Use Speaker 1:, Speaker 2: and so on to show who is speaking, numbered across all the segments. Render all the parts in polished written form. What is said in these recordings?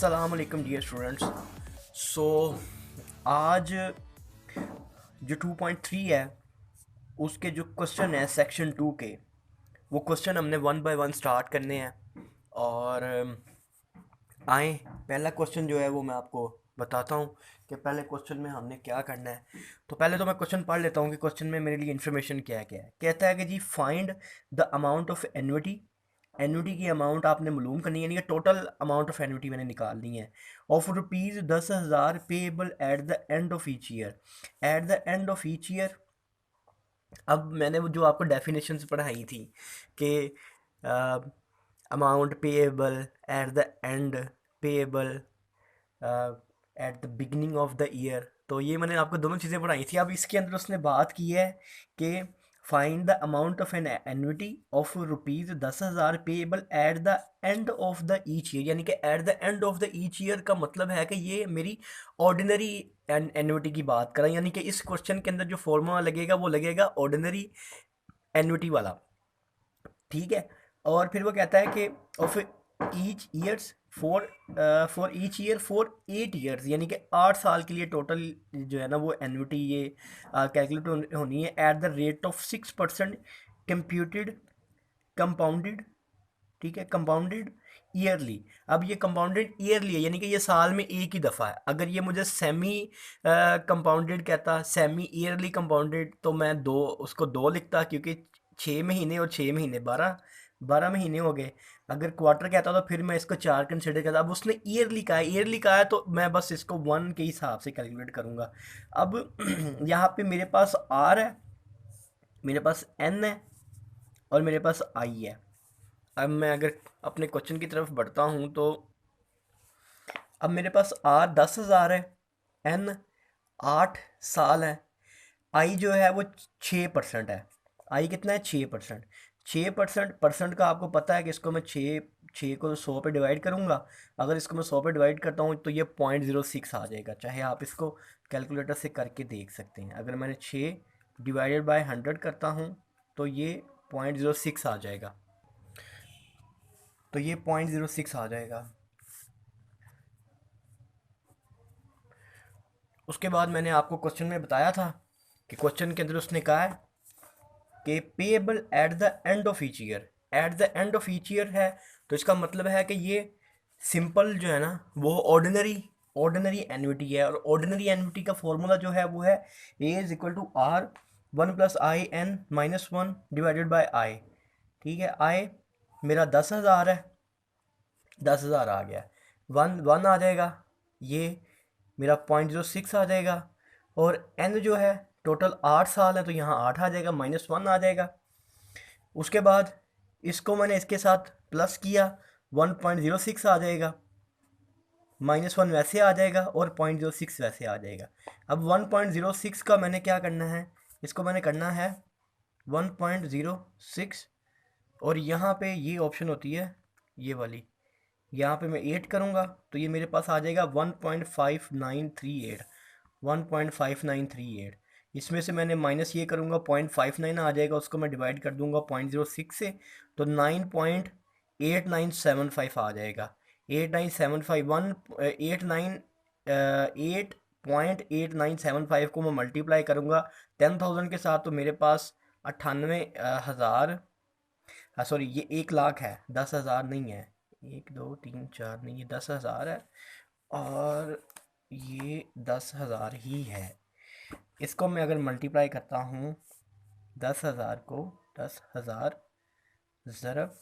Speaker 1: अस्सलाम वालेकुम dear students. सो आज जो 2.3 है उसके जो क्वेश्चन है सेक्शन 2 के, वो क्वेश्चन हमने वन बाय वन स्टार्ट करने हैं। और आए पहला क्वेश्चन जो है वो मैं आपको बताता हूँ कि पहले क्वेश्चन में हमने क्या करना है। तो पहले तो मैं क्वेश्चन पढ़ लेता हूँ कि क्वेश्चन में मेरे लिए इन्फॉर्मेशन क्या क्या है। कहता है कि जी find the amount of annuity. Annuity की अमाउंट आपने मालूम करनी है, यानी कि टोटल अमाउंट ऑफ एन्युटी मैंने निकालनी है of rupees 10,000 payable at the end of each year. Eight the end of each year, अब मैंने वो जो आपको डेफिनेशंस पढ़ाई थी कि amount payable at the and, payable at the beginning of the year, तो ये मैंने आपको दोनों चीज़ें पढ़ाई थी। अब इसके अंदर उसने बात की है कि find the amount of an annuity of rupees 10,000 payable at the end of the each year. यानी कि at the end of the each year का मतलब है कि ये मेरी ऑर्डिनरी एन्युटी की बात करें, यानी कि इस क्वेश्चन के अंदर जो फॉर्मूला लगेगा वो लगेगा ऑर्डिनरी एन्युटी वाला। ठीक है। और फिर वो कहता है कि of each years for each year for 8 years, यानी कि 8 साल के लिए टोटल जो है ना वो एन्युटी ये कैलकुलेट होनी है at the rate of 6% computed compounded. ठीक है, कंपाउंडेड ईयरली। अब ये कंपाउंडेड ईयरली है, यानी कि ये साल में एक ही दफ़ा है। अगर ये मुझे सेमी कंपाउंडेड कहता, सेमी ईयरली कंपाउंडेड, तो मैं दो उसको दो लिखता, क्योंकि 6 महीने और 6 महीने 12 12 महीने हो गए। अगर क्वार्टर कहता तो फिर मैं इसको 4 कंसिडर करता। अब उसने ईयरली कहा है, ईयरली कहा है तो मैं बस इसको 1 के हिसाब से कैलकुलेट करूँगा। अब यहाँ पे मेरे पास आर है, मेरे पास एन है और मेरे पास आई है। अब मैं अगर अपने क्वेश्चन की तरफ बढ़ता हूँ तो अब मेरे पास आर 10,000 है, एन 8 साल है, आई जो है वो 6% है। आई कितना है? 6%। 6% परसेंट का आपको पता है कि इसको मैं 6 को 100 पे डिवाइड करूँगा। अगर इसको मैं 100 पे डिवाइड करता हूँ तो ये 0.06 आ जाएगा। चाहे आप इसको कैलकुलेटर से करके देख सकते हैं। अगर मैंने 6 डिवाइडेड बाय 100 करता हूँ तो ये 0.06 आ जाएगा। तो ये 0.06 आ जाएगा। उसके बाद मैंने आपको क्वेश्चन में बताया था कि क्वेश्चन के अंदर उसने कहा है कि payable at the end of each year. Eight the end of each year है तो इसका मतलब है कि ये सिंपल जो है ना वो ऑर्डिनरी ऑर्डिनरी एन्युटी है। और ऑर्डिनरी एन्युटी का फॉर्मूला जो है वो है A is equal to R 1 + i n - 1 divided by i. ठीक है, आई मेरा 10,000 है, 10,000 आ गया, वन वन आ जाएगा, ये मेरा 0.06 आ जाएगा। और एन जो है टोटल 8 साल है तो यहाँ 8 आ जाएगा, -1 आ जाएगा। उसके बाद इसको मैंने इसके साथ प्लस किया, 1.06 आ जाएगा, -1 वैसे आ जाएगा और 0.06 वैसे आ जाएगा। अब 1.06 का मैंने क्या करना है, इसको मैंने करना है 1.06, और यहाँ पे ये ऑप्शन होती है ये वाली, यहाँ पे मैं 8 करूँगा तो ये मेरे पास आ जाएगा 1.5938, 1.5938। इसमें से मैंने माइनस ये करूँगा 0.59 आ जाएगा, उसको मैं डिवाइड कर दूँगा 0.06 से, तो 9.8975 आ जाएगा। 8975 1 8.8975 को मैं मल्टीप्लाई करूँगा 10,000 के साथ, तो मेरे पास 98,000, हाँ सॉरी ये 1 लाख है, 10,000 नहीं है। 1 2 3 4 नहीं, ये 10,000 है और ये 10,000 ही है। इसको मैं अगर मल्टीप्लाई करता हूँ 10,000 को, 10,000 ज़रब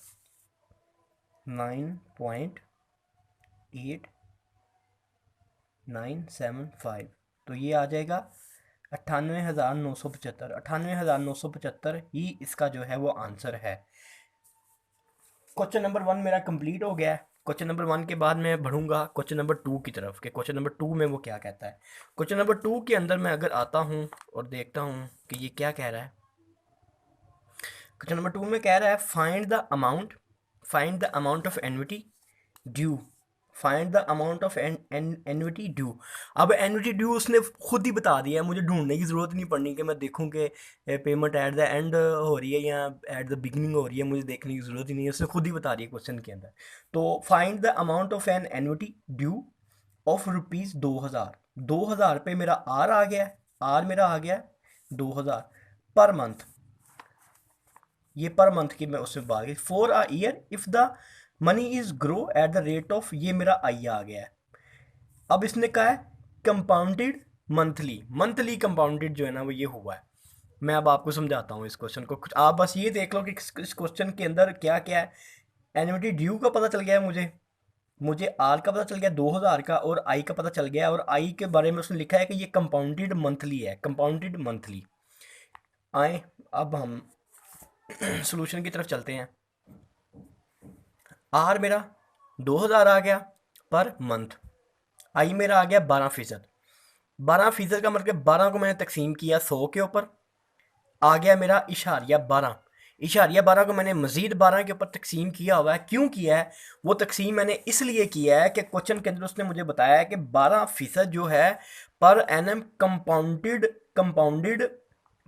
Speaker 1: 9.8975, तो ये आ जाएगा 98,975। 98,975 ही इसका जो है वो आंसर है। क्वेश्चन नंबर 1 मेरा कंप्लीट हो गया है। क्वेश्चन नंबर 1 के बाद मैं बढ़ूंगा क्वेश्चन नंबर 2 की तरफ कि क्वेश्चन नंबर 2 में वो क्या कहता है। क्वेश्चन नंबर 2 के अंदर मैं अगर आता हूँ और देखता हूँ कि ये क्या कह रहा है। क्वेश्चन नंबर 2 में कह रहा है find the amount of annuity due find the amount of annuity due. अब एन्युटी ड्यू उसने खुद ही बता दिया है, मुझे ढूंढने की ज़रूरत नहीं पड़नी कि मैं देखूं कि पेमेंट एट द एंड हो रही है या एट द बिगिनिंग हो रही है, मुझे देखने की ज़रूरत ही नहीं है, उसने खुद ही बता रही है क्वेश्चन के अंदर। तो find the amount of an annuity due of rupees 2000। 2000 पे मेरा आर आ गया, आर मेरा आ गया 2000 पर मंथ। ये पर मंथ की मैं उसमें बात की। For a year if the money is grow at the rate of, ये मेरा आई आ गया है। अब इसने कहा है कंपाउंडेड मंथली, मंथली कंपाउंडेड जो है ना वो ये हुआ है। मैं अब आपको समझाता हूँ इस क्वेश्चन को, कुछ आप बस ये देख लो कि इस क्वेश्चन के अंदर क्या क्या है। एन्युटी ड्यू का पता चल गया है मुझे, मुझे आर का पता चल गया 2000 का, और आई का पता चल गया, और आई के बारे में उसने लिखा है कि ये कंपाउंडेड मंथली है, कंपाउंडेड मंथली। आए अब हम सोल्यूशन की तरफ चलते हैं। आर मेरा 2000 आ गया पर मंथ, आई मेरा आ गया 12%। 12% का मतलब 12 को मैंने तकसीम किया 100 के ऊपर, आ गया मेरा इशारिया 12। इशारिया 12 को मैंने मजीद 12 के ऊपर तकसीम किया हुआ है। क्यों किया है वो तकसीम? मैंने इसलिए किया है कि क्वेश्चन के अंदर उसने मुझे बताया है कि 12% जो है per annum compounded, compounded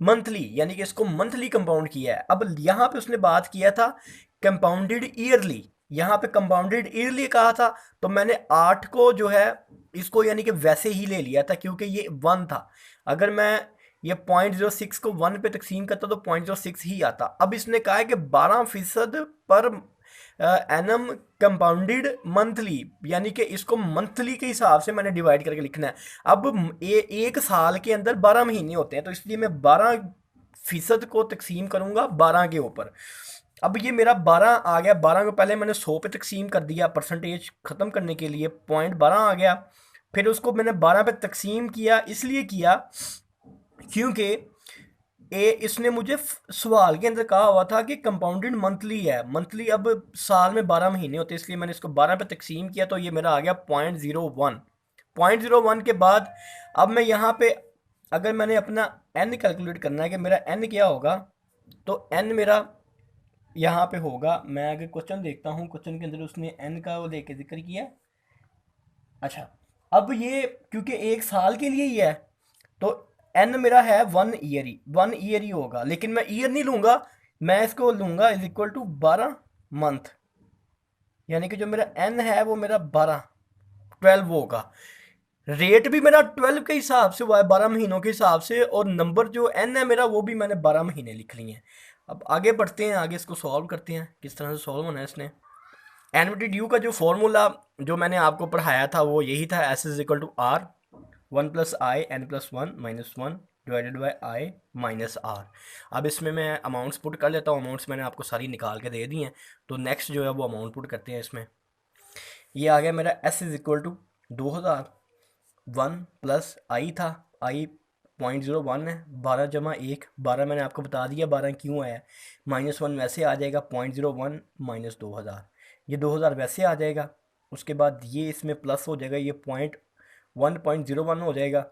Speaker 1: monthly, यानी कि इसको मंथली कंपाउंड किया है। अब यहाँ पे उसने बात किया था कंपाउंडेड ईयरली, यहाँ पे कंपाउंडेड ईयरली कहा था, तो मैंने 8 को जो है इसको यानी कि वैसे ही ले लिया था क्योंकि ये 1 था। अगर मैं ये 0.06 को 1 पे तकसीम करता तो 0.06 ही आता। अब इसने कहा है कि 12% पर एनम कंपाउंडेड मंथली, यानी कि इसको मंथली के हिसाब से मैंने डिवाइड करके लिखना है। अब एक साल के अंदर 12 महीने होते हैं, तो इसलिए मैं 12% को तकसीम करूंगा 12 के ऊपर। अब ये मेरा 12 आ गया, 12 को पहले मैंने 100 पे तकसीम कर दिया परसेंटेज ख़त्म करने के लिए, 0.12 आ गया। फिर उसको मैंने 12 पे तकसीम किया, इसलिए किया क्योंकि इसने मुझे सवाल के अंदर कहा हुआ था कि कंपाउंडेड मंथली है, मंथली अब साल में 12 महीने होते हैं, इसलिए मैंने इसको 12 पे तकसीम किया, तो ये मेरा आ गया 0.01। 0.01 के बाद अब मैं यहाँ पे अगर मैंने अपना एन कैलकुलेट करना है कि मेरा एन क्या होगा, तो एन मेरा यहाँ पे होगा, मैं अगर क्वेश्चन देखता हूँ, क्वेश्चन के अंदर उसने एन का वो लेके जिक्र किया। अच्छा, अब ये क्योंकि एक साल के लिए ही है तो एन मेरा है 1 ईयर ही, 1 ईयर ही होगा, लेकिन मैं ईयर नहीं लूँगा, मैं इसको लूँगा इज इक्वल टू 12 मंथ, यानी कि जो मेरा एन है वो मेरा 12 होगा। रेट भी मेरा 12 के हिसाब से हुआ है, 12 महीनों के हिसाब से, और नंबर जो एन है मेरा वो भी मैंने 12 महीने लिख लिए हैं। अब आगे बढ़ते हैं, आगे इसको सॉल्व करते हैं, किस तरह से सॉल्व होना है इसने। एनविटी ड्यू का जो फॉर्मूला जो मैंने आपको पढ़ाया था वो यही था, S is equal to R 1+i n+1 divided by I minus R. अब इसमें मैं अमाउंट्स पुट कर लेता हूँ, अमाउंट्स मैंने आपको सारी निकाल के दे दी हैं, तो नेक्स्ट जो है वो अमाउंट पुट करते हैं इसमें। ये आ गया मेरा S is equal to 2000, 1 plus i था, आई 0.01 है, 12 जमा 1, 12 मैंने आपको बता दिया 12 क्यों आया, -1 वैसे आ जाएगा, 0.01 माइनस 2000, ये 2000 वैसे आ जाएगा, उसके बाद ये इसमें प्लस हो जाएगा, ये 1.01 हो जाएगा,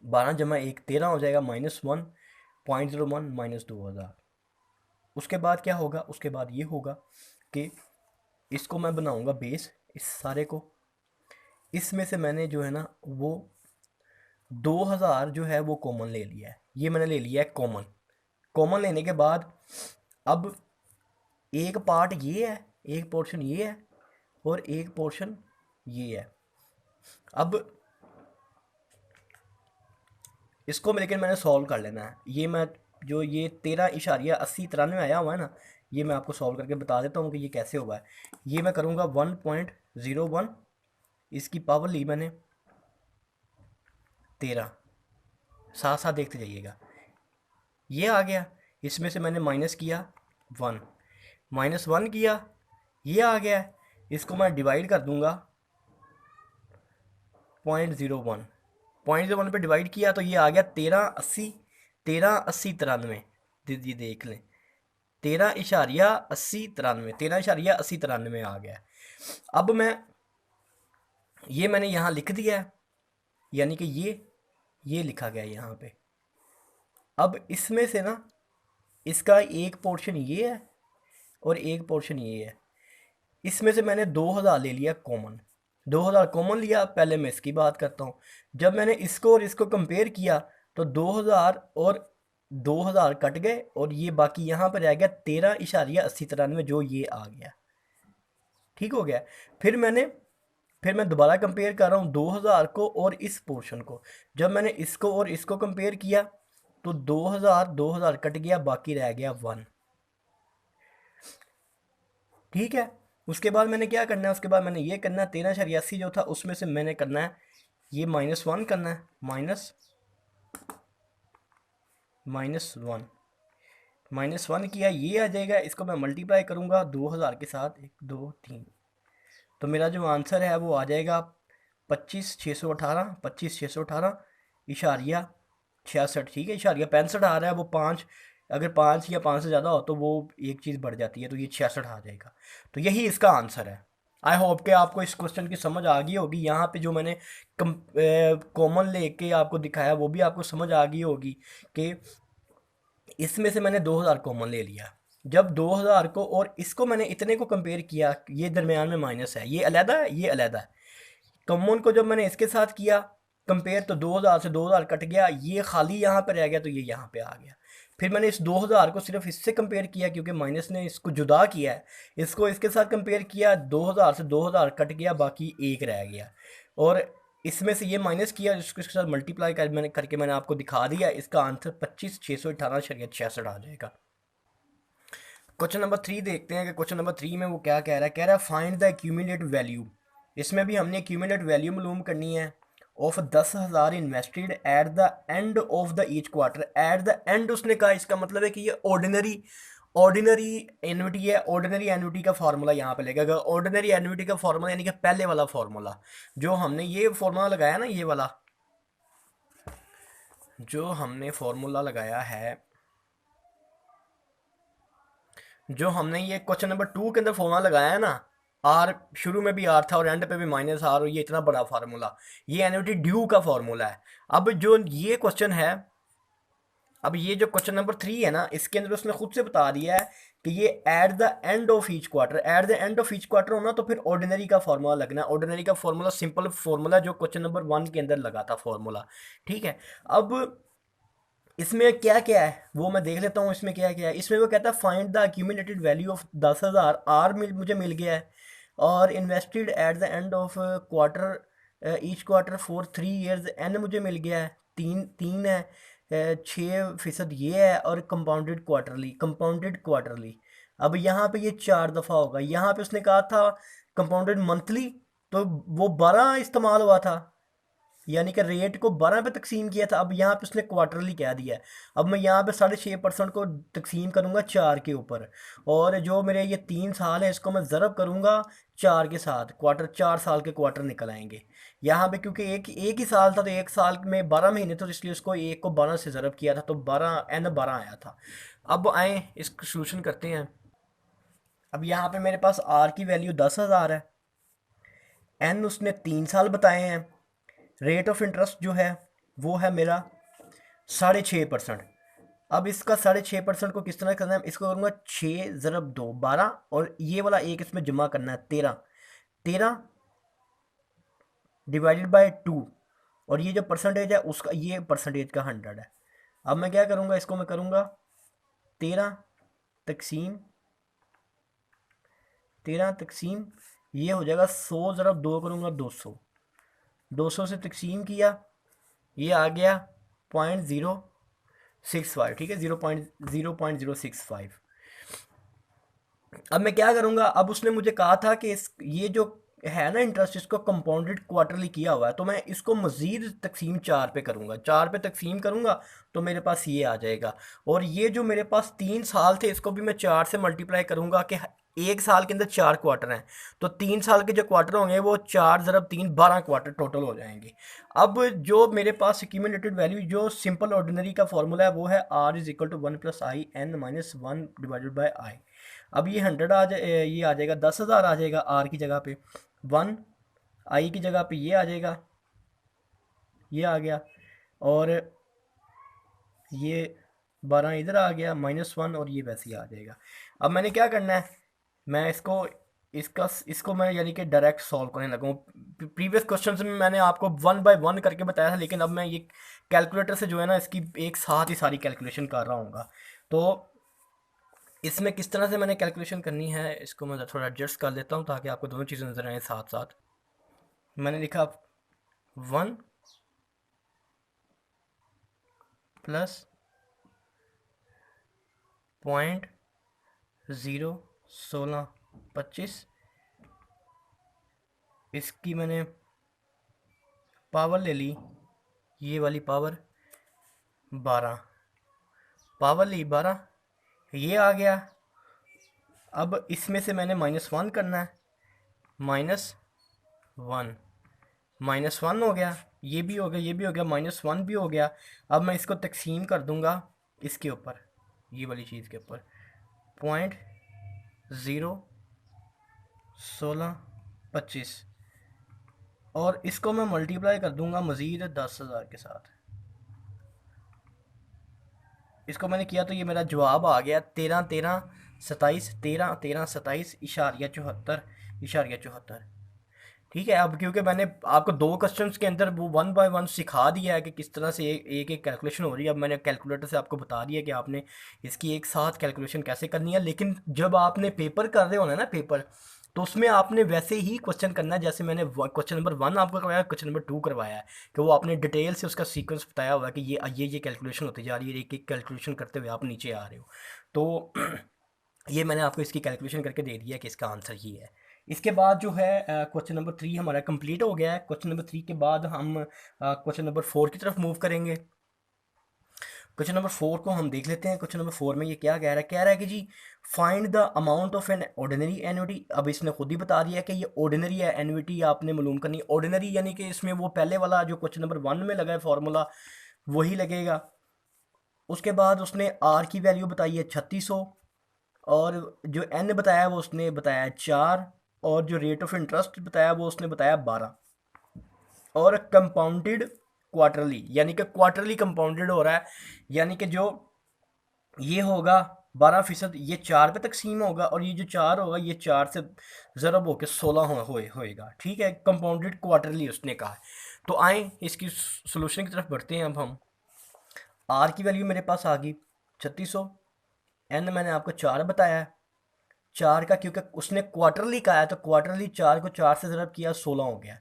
Speaker 1: 12 जमा 1 13 हो जाएगा, -1 0.01 माइनस 2000। उसके बाद क्या होगा, उसके बाद ये होगा कि इसको मैं बनाऊंगा बेस, इस सारे को, इसमें से मैंने जो है ना वो 2000 जो है वो कॉमन ले लिया है, ये मैंने ले लिया है कॉमन। कॉमन लेने के बाद अब एक पार्ट ये है, एक पोर्शन ये है, और एक पोर्शन ये है। अब इसको लेकिन मैंने सॉल्व कर लेना है। ये मैं जो ये 13.8093 आया हुआ है ना, ये मैं आपको सॉल्व करके बता देता हूँ कि ये कैसे हुआ है। ये मैं करूँगा 1.01, इसकी पावर ली मैंने 13, साथ साथ देखते जाइएगा, ये आ गया, इसमें से मैंने माइनस किया 1, -1 किया, ये आ गया, इसको मैं डिवाइड कर दूंगा 0.01, 0.01 पे डिवाइड किया तो ये आ गया 13.8093, ये देख लें 13.8093, 13.8093 आ गया। अब मैं ये मैंने यहाँ लिख दिया है, यानी कि ये लिखा गया यहाँ पे। अब इसमें से ना इसका एक पोर्शन ये है और एक पोर्शन ये है, इसमें से मैंने 2000 ले लिया कॉमन। 2000 कॉमन लिया, पहले मैं इसकी बात करता हूँ। जब मैंने इसको और इसको कंपेयर किया तो 2000 और 2000 कट गए और ये बाकी यहाँ पर रह गया 13.8093, जो ये आ गया। ठीक हो गया। फिर मैंने फिर मैं दोबारा कंपेयर कर रहा हूँ 2000 को और इस पोर्शन को। जब मैंने इसको और इसको कंपेयर किया तो 2000 कट गया, बाकी रह गया 1। ठीक है। उसके बाद मैंने क्या करना है, उसके बाद मैंने ये करना है 13.86 जो था उसमें से मैंने करना है ये -1 करना है, -1 -1 किया, ये आ जाएगा। इसको मैं मल्टीप्लाई करूँगा 2000 के साथ, 1 2 3, तो मेरा जो आंसर है वो आ जाएगा 25,618, 25,618 इशारिया 66। ठीक है, इशारिया 65 आ रहा है, वो 5, अगर 5 या 5 से ज़्यादा हो तो वो एक चीज़ बढ़ जाती है, तो ये 66 आ जाएगा। तो यही इसका आंसर है। आई होप कि आपको इस क्वेश्चन की समझ आ गई होगी। यहाँ पे जो मैंने कॉमन लेके आपको दिखाया वो भी आपको समझ आ गई होगी कि इसमें से मैंने 2000 कॉमन ले लिया। जब 2000 को और इसको मैंने इतने को कंपेयर किया, ये दरमियान में माइनस है, ये अलहदा है, ये अलहदा है। कॉमन को जब मैंने इसके साथ किया कंपेयर तो 2000 से 2000 कट गया, ये खाली यहाँ पे रह गया, तो ये यहाँ पे आ गया। फिर मैंने इस 2000 को सिर्फ इससे कंपेयर किया क्योंकि माइनस ने इसको जुदा किया है, इसको इसके साथ कंपेयर किया, 2000 से 2000 कट गया, बाकी एक रह गया। और इसमें से ये माइनस किया, इसको इसके साथ मल्टीप्लाई करके मैंने आपको दिखा दिया। इसका आंसर 25,618.66 आ जाएगा। क्वेश्चन नंबर 3 देखते हैं कि क्वेश्चन नंबर 3 में वो क्या कह रहा है। कह रहा है फाइंड द एक्यूमुलेट वैल्यू। इसमें भी हमने एक्यूमुलेट वैल्यू मालूम करनी है of 10,000 invested at the end of the each quarter. Eight the and उसने कहा, इसका मतलब है कि ये ऑर्डिनरी एन्युटी है। ऑर्डिनरी एन्युटी का फार्मूला यहाँ पे लगेगा। ऑर्डिनरी एन्युटी का फार्मूला यानी कि पहले वाला फार्मूला, जो हमने ये फार्मूला लगाया ना, ये वाला जो हमने फार्मूला लगाया है, जो हमने ये क्वेश्चन नंबर 2 के अंदर फॉर्मूला लगाया है ना, आर शुरू में भी आर था और एंड पे भी माइनस आर, और ये इतना बड़ा फार्मूला, ये एन्युटी ड्यू का फार्मूला है। अब जो ये क्वेश्चन है, अब ये जो क्वेश्चन नंबर 3 है ना, इसके अंदर उसने खुद से बता दिया है कि ये eight the end of each quarter, eight the end of each quarter होना तो फिर ऑर्डिनरी का फार्मूला लगना है। ऑर्डिनरी का फार्मूला सिंपल फार्मूला जो क्वेश्चन नंबर 1 के अंदर लगा था फार्मूला। ठीक है। अब इसमें क्या क्या है वो मैं देख लेता हूँ, इसमें क्या क्या है। इसमें वो कहता है find the accumulated value of 10,000 R मुझे मिल गया है, और invested at the end of quarter each quarter for 3 years n मुझे मिल गया है, तीन तीन है, 6% ये है, और कंपाउंडेड क्वार्टरली। अब यहाँ पे ये 4 दफ़ा होगा। यहाँ पे उसने कहा था कंपाउंडेड मंथली, तो वो 12 इस्तेमाल हुआ था, यानी कि रेट को 12 पे तकसीम किया था। अब यहाँ पे उसने क्वार्टरली कह दिया है। अब मैं यहाँ पे 6.5% को तकसीम करूँगा 4 के ऊपर, और जो मेरे ये 3 साल है इसको मैं ज़रब करूँगा 4 के साथ, क्वार्टर 4 साल के क्वार्टर निकल आएंगे यहाँ पे। क्योंकि एक ही साल था तो एक साल में 12 महीने, तो इसलिए उसको एक को 12 से ज़रब किया था, तो 12 आया था। अब आए इसको सोल्यूशन करते हैं। अब यहाँ पे मेरे पास आर की वैल्यू 10,000 है, एन उसने 3 साल बताए हैं, रेट ऑफ इंटरेस्ट जो है वो है मेरा 6.5%। अब इसका 6.5% को किस तरह करना है, इसको करूँगा 6 × 2 12, और ये वाला एक इसमें जमा करना है 13, 13 डिवाइडेड बाय 2, और ये जो परसेंटेज है उसका, ये परसेंटेज का 100 है। अब मैं क्या करूँगा, इसको मैं करूँगा 13 तकसीम, 13 तकसीम, ये हो जाएगा 100 ज़रा 2 करूँगा 200, 200 से तकसीम किया, ये आ गया 0.065। ठीक है, 0.065। अब मैं क्या करूँगा, अब उसने मुझे कहा था कि ये जो है ना इंटरेस्ट, इसको कंपाउंडेड क्वार्टरली किया हुआ है, तो मैं इसको मज़ीद तकसीम 4 पे करूँगा, 4 पे तकसीम करूँगा तो मेरे पास ये आ जाएगा। और ये जो मेरे पास 3 साल थे इसको भी मैं 4 से मल्टीप्लाई करूँगा कि एक साल के अंदर 4 क्वार्टर हैं, तो 3 साल के जो क्वार्टर होंगे वो 4 × 3 12 क्वार्टर टोटल हो जाएंगे। अब जो मेरे पास एक्यूमुलेटेड वैल्यू जो सिंपल ऑर्डिनरी का फॉर्मूला है वो है R = 1 + I n - 1 divided by I। अब ये 100 आ जाए, ये आ जाएगा 10,000 आ जाएगा R की जगह पे, 1 I की जगह पे ये आ जाएगा, ये आ गया, और ये 12 इधर आ गया, -1, और ये वैसे ही आ जाएगा। अब मैंने क्या करना है, मैं इसको इसको मैं यानी कि डायरेक्ट सॉल्व करने लगा हूँ। प्रीवियस क्वेश्चन में मैंने आपको वन बाय वन करके बताया था, लेकिन अब मैं ये कैलकुलेटर से जो है ना इसकी एक साथ ही सारी कैलकुलेशन कर रहा हूँ। तो इसमें किस तरह से मैंने कैलकुलेशन करनी है इसको मैं थोड़ा एडजस्ट कर लेता हूँ ताकि आपको दोनों चीज़ें नज़र आए साथ साथ। मैंने लिखा 1 प्लस 0.01625, इसकी मैंने पावर ले ली, ये वाली पावर 12, पावर ली 12, ये आ गया। अब इसमें से मैंने -1 करना है, -1, -1 हो गया, ये भी हो गया, ये भी हो गया, -1 भी हो गया। अब मैं इसको तकसीम कर दूंगा इसके ऊपर, ये वाली चीज़ के ऊपर, 0.01625, और इसको मैं मल्टीप्लाई कर दूंगा मज़ीद 10,000 के साथ। इसको मैंने किया तो ये मेरा जवाब आ गया 13,13,27, ठीक है। अब क्योंकि मैंने आपको दो क्वेश्चंस के अंदर वो वन बाय वन सिखा दिया है कि किस तरह से एक एक कैलकुलेशन हो रही है, अब मैंने कैलकुलेटर से आपको बता दिया कि आपने इसकी एक साथ कैलकुलेशन कैसे करनी है। लेकिन जब आपने पेपर कर रहे होना ना पेपर, तो उसमें आपने वैसे ही क्वेश्चन करना है जैसे मैंने क्वेश्चन नंबर 1 आपको करवाया, क्वेश्चन नंबर 2 करवाया है, कि वो आपने डिटेल से उसका सीक्वेंस बताया हुआ है कि ये कैलकुलेशन होती जा रही है, एक एक कैलकुलेशन करते हुए आप नीचे आ रहे हो। तो ये मैंने आपको इसकी कैलकुलेशन करके दे दिया कि इसका आंसर ये है। इसके बाद जो है क्वेश्चन नंबर 3 हमारा कंप्लीट हो गया है। क्वेश्चन नंबर 3 के बाद हम क्वेश्चन नंबर 4 की तरफ मूव करेंगे। क्वेश्चन नंबर 4 को हम देख लेते हैं। क्वेश्चन नंबर 4 में ये क्या कह रहा है कि जी find the amount of an ordinary annuity. अब इसने खुद ही बता दिया कि ये ऑर्डिनरी है, एन्युटी आपने मालूम करनी। ऑर्डिनरी यानी कि इसमें वो पहले वाला जो क्वेश्चन नंबर 1 में लगा है फार्मूला वही लगेगा। उसके बाद उसने आर की वैल्यू बताई है 3600, और जो एन बताया वो उसने बताया 4, और जो रेट ऑफ इंटरेस्ट बताया वो उसने बताया 12, और कंपाउंडेड क्वार्टरली, यानी कि क्वार्टरली कंपाउंडेड हो रहा है, यानी कि जो ये होगा 12%, ये 4 पे तकसीम होगा, और ये जो 4 होगा ये 4 से ज़रब होकर 16 होएगा, ठीक है। कंपाउंडेड क्वार्टरली उसने कहा है। तो आए इसकी सोल्यूशन की तरफ बढ़ते हैं। अब हम आर की वैल्यू मेरे पास आ गई 3600, एन मैंने आपको 4 बताया है, 4 का क्योंकि उसने क्वार्टरली कहा है तो क्वार्टरली 4 को 4 से ज़रब किया 16 हो गया।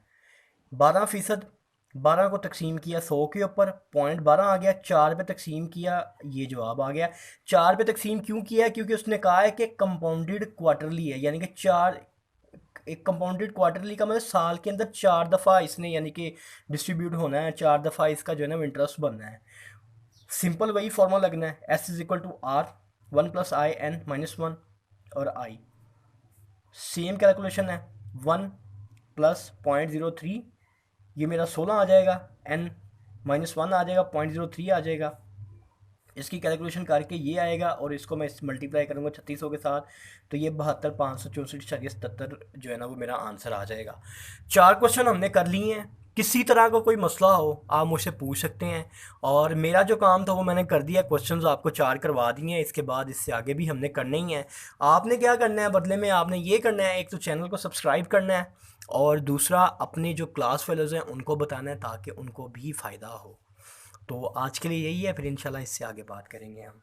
Speaker 1: 12%, 12 को तकसीम किया 100 के ऊपर, 0.12 आ गया, 4 पे तकसीम किया, ये जवाब आ गया। 4 पे तकसीम क्यों किया है? क्योंकि उसने कहा है कि कंपाउंडेड क्वार्टरली है, यानी कि 4, एक कंपाउंडेड क्वार्टरली का मतलब साल के अंदर 4 दफ़ा इसने यानी कि डिस्ट्रीब्यूट होना है, 4 दफ़ा इसका जो है ना इंटरेस्ट बनना है। सिंपल वही फॉर्मूला लगना है, S is equal to R 1 + i n - 1 और i। सेम कैलकुलेशन है, 1 + 0.03, ये मेरा 16 आ जाएगा, n - 1 आ जाएगा, 0.03 आ जाएगा। इसकी कैलकुलेशन करके ये आएगा, और इसको मैं मल्टीप्लाई करूँगा 3600 के साथ, तो ये 72,564.77 जो है ना वो मेरा आंसर आ जाएगा। 4 क्वेश्चन हमने कर लिए हैं। किसी तरह का कोई मसला हो आप मुझसे पूछ सकते हैं, और मेरा जो काम था वो मैंने कर दिया। क्वेश्चंस आपको 4 करवा दिए हैं, इसके बाद इससे आगे भी हमने करने ही हैं। आपने क्या करना है बदले में, आपने ये करना है, एक तो चैनल को सब्सक्राइब करना है, और दूसरा अपने जो क्लास फेलोज़ हैं उनको बताना है ताकि उनको भी फ़ायदा हो। तो आज के लिए यही है, फिर इंशाल्लाह इससे आगे बात करेंगे हम।